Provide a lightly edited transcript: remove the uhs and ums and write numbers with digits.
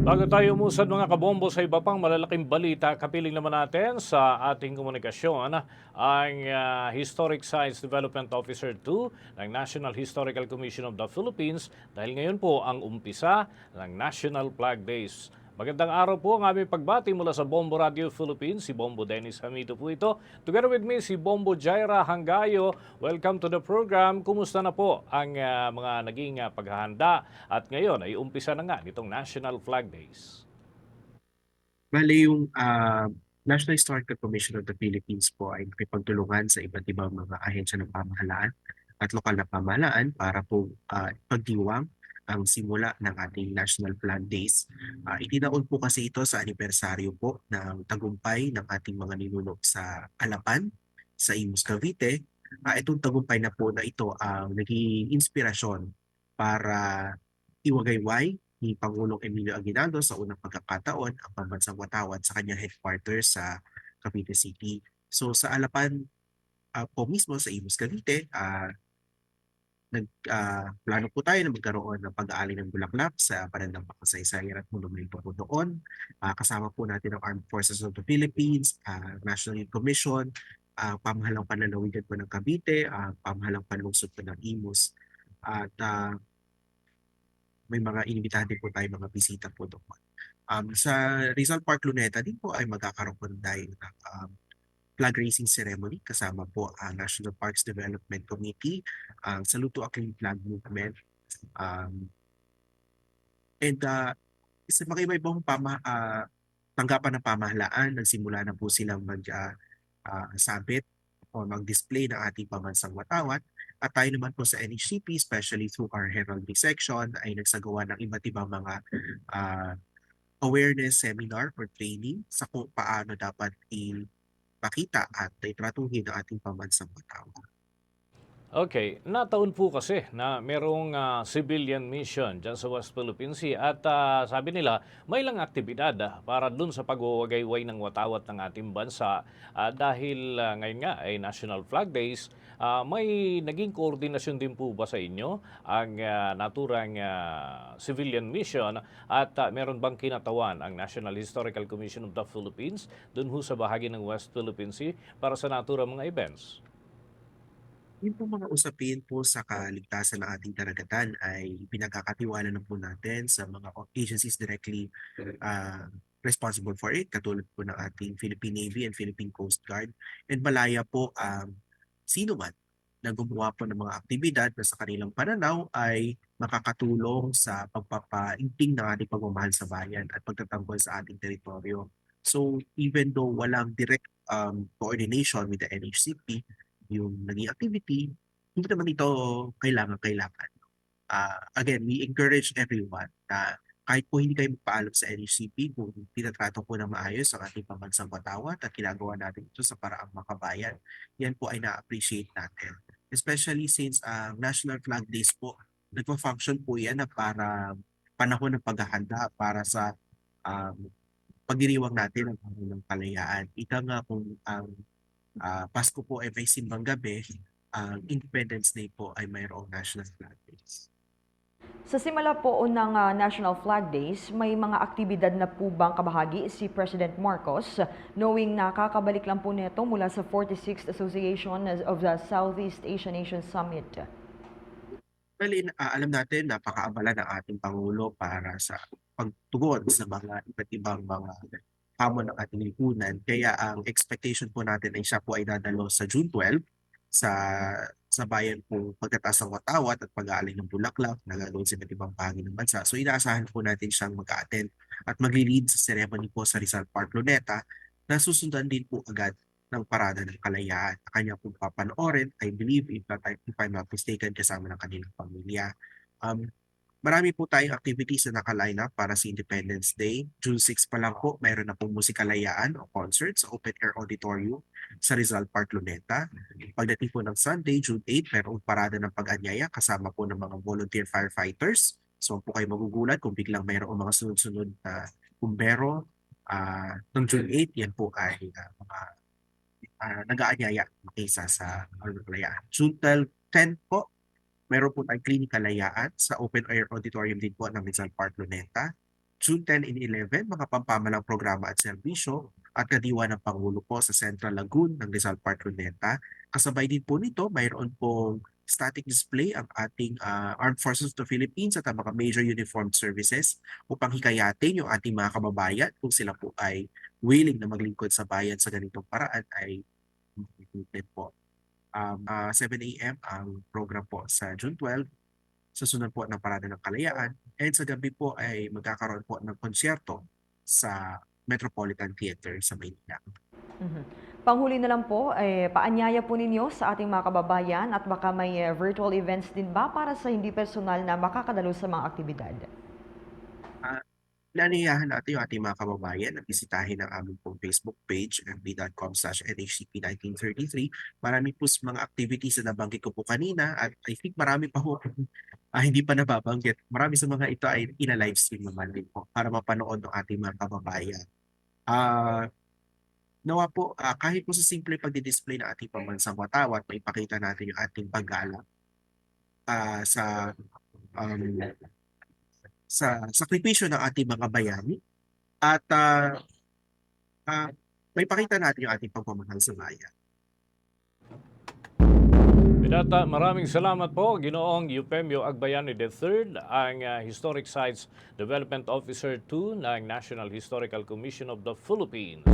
Bago tayo umusad mga kabombo sa iba pang malalaking balita, kapiling naman natin sa ating komunikasyon ang Historic Science Development Officer 2 ng National Historical Commission of the Philippines dahil ngayon po ang umpisa ng National Flag Days. Magandang araw po ang aming pagbati mula sa Bombo Radio Philippines. Si Bombo Dennis Hamito po ito. Together with me, si Bombo Jaira Hangayo. Welcome to the program. Kumusta na po ang mga naging paghahanda? At ngayon ay umpisa na nga nitong National Flag Days. Bale yung National Historical Commission of the Philippines po ay nakipagtulungan sa iba't ibang mga ahensya ng pamahalaan at lokal na pamahalaan para po pagdiwang ang simula ng ating National Flag Days. Itinaon po kasi ito sa anibersaryo po ng tagumpay ng ating mga ninuno sa Alapan, sa Imus Cavite. Itong tagumpay na po na ito ang naging inspirasyon para iwagayway ni Pangulong Emilio Aguinaldo sa unang pagkakataon ang pambansang watawat sa kanyang headquarters sa Cavite City. So sa Alapan po mismo sa Imus Cavite, plano po tayo na magkaroon ng pag-aali ng bulaklak sa panandang pakasaysayan at monumento po doon. Kasama po natin ang Armed Forces of the Philippines, National Youth Commission, pamahalang panlalawigan po ng Cavite, pamahalang panlungsod po ng Imus. At may mga inimbitahan din po tayo mga bisita po doon. Sa Rizal Park Luneta din po ay magkakaroon po tayo ng flag raising ceremony kasama po ang National Parks Development Committee, ang Saludo a Clean Flag Movement, and sa mga iba-ibang tanggapan ng pamahalaan, nagsimula na po silang sabit o mag-display ng ating pambansang watawat. At tayo naman po sa NHCP, especially through our heraldry section, ay nagsagawa ng iba't ibang mga ah, awareness seminar or training sa kung paano dapat ipakita at itratuhin ang ating pambansang watawat. Okay, nataon po kasi na merong civilian mission dyan sa West Philippine Sea at sabi nila may ilang aktibidad para dun sa pagwawagayway ng watawat ng ating bansa dahil ngayon nga ay National Flag Days. May naging koordinasyon din po ba sa inyo ang naturang civilian mission at meron bang kinatawan ang National Historical Commission of the Philippines dun ho sa bahagi ng West Philippine Sea para sa naturang mga events? Yung po mga usapin po sa kaligtasan ng ating karagatan ay pinagkakatiwala na po natin sa mga agencies directly responsible for it, katulad po ng ating Philippine Navy and Philippine Coast Guard. And malaya po ang sino man na gumawa po ng mga aktibidad na sa kanilang pananaw ay makakatulong sa pagpapaigting ng ating pagmamahal sa bayan at pagtatanggol sa ating teritoryo. So even though walang direct coordination with the NHCP, yung naging activity, hindi naman ito kailangan-kailangan. Again, we encourage everyone na kahit po hindi kayo magpaalam sa NHCP, kung tinatrato po na maayos ang ating pambansang watawat at ginagawa natin ito sa paraang makabayan, yan po ay na-appreciate natin. Especially since National Flag Days po, nagpa-function po yan na para panahon ng paghahanda para sa um, pagdiriwang natin ng panahon ng kalayaan. Ika nga kung ang Pasko po ay may simbang gabi, ang Independence Day po ay mayroong National Flag Days. Sa simula po ng National Flag Days, may mga aktibidad na po bang kabahagi si President Marcos knowing na kakabalik lang po nito mula sa 46th Association of the Southeast Asian Nations Summit? Bali, alam natin napakaabala ng ating Pangulo para sa pagtugon sa mga iba't ibang mga hamon ng ating lipunan. Kaya ang expectation po natin ay siya po ay dadalo sa June 12 sa bayan po pagkataas ng watawat at pag-aalay ng bulaklak na gagawin sa iba't ibang bahagi ng bansa. So inaasahan po natin siyang mag-attend at mag-lead sa ceremony po sa Rizal Park Luneta na susundan din po agad ng Parada ng Kalayaan. Kanya pong papanoorin, I believe, if I'm not mistaken, kasama ng kanilang pamilya. Um, Marami po tayong activities na naka-line up para sa Independence Day. June 6 pa lang po, mayroon na pong musikalayaan o concert sa Open Air Auditorium sa Rizal Park, Luneta. Pagdating po ng Sunday, June 8, mayroong parada ng pag-anyaya kasama po ng mga volunteer firefighters. So po kayo magugulat kung biglang mayroong mga sunod-sunod na bumbero. Noong June 8, yan po ay mga nag-aanyaya makisa sa kalayaan. June 12, 10 po, meron po tayong klinika layaan sa open air auditorium din po ng Rizal Park Luneta. June 10 and 11, mga pampamalang programa at serbisyo at kadiwa ng Pangulo po sa Central Lagoon ng Rizal Park Cuneta. Kasabay din po nito, mayroon pong static display ang ating Armed Forces of the Philippines at ang mga major uniformed services upang hikayatin yung ating mga kababayan kung sila po ay willing na maglingkod sa bayan sa ganitong paraan ay din po. 7 a.m. ang program po sa June 12, susunod po ng Parada ng Kalayaan, and sa gabi po ay magkakaroon po ng konsyerto sa Metropolitan Theater sa Maynila. Mhm. Panghuli na lang po, paanyaya po ninyo sa ating mga kababayan at baka may virtual events din ba para sa hindi personal na makakadalo sa mga aktibidad? Inaanyayahan natin yung ating mga kababayan na bisitahin ang aming pong Facebook page, fb.com/nhcp1933. Marami po mga activities na nabanggit ko po kanina at I think marami pa po hindi pa nababanggit. Marami sa mga ito ay ina-livestream naman din po para mapanood ng ating mga kababayan. Ah, nawa po, kahit po sa simple pagdi-display ng ating pambansang watawat, maipakita natin yung ating paggalang sa um, sakripisyo ng ating mga bayani at maipakita natin yung ating pagmamahal sa bayan. Maraming salamat po, Ginoong Eufemio Agbayani III, ang Historic Sites Development Officer 2 ng National Historical Commission of the Philippines.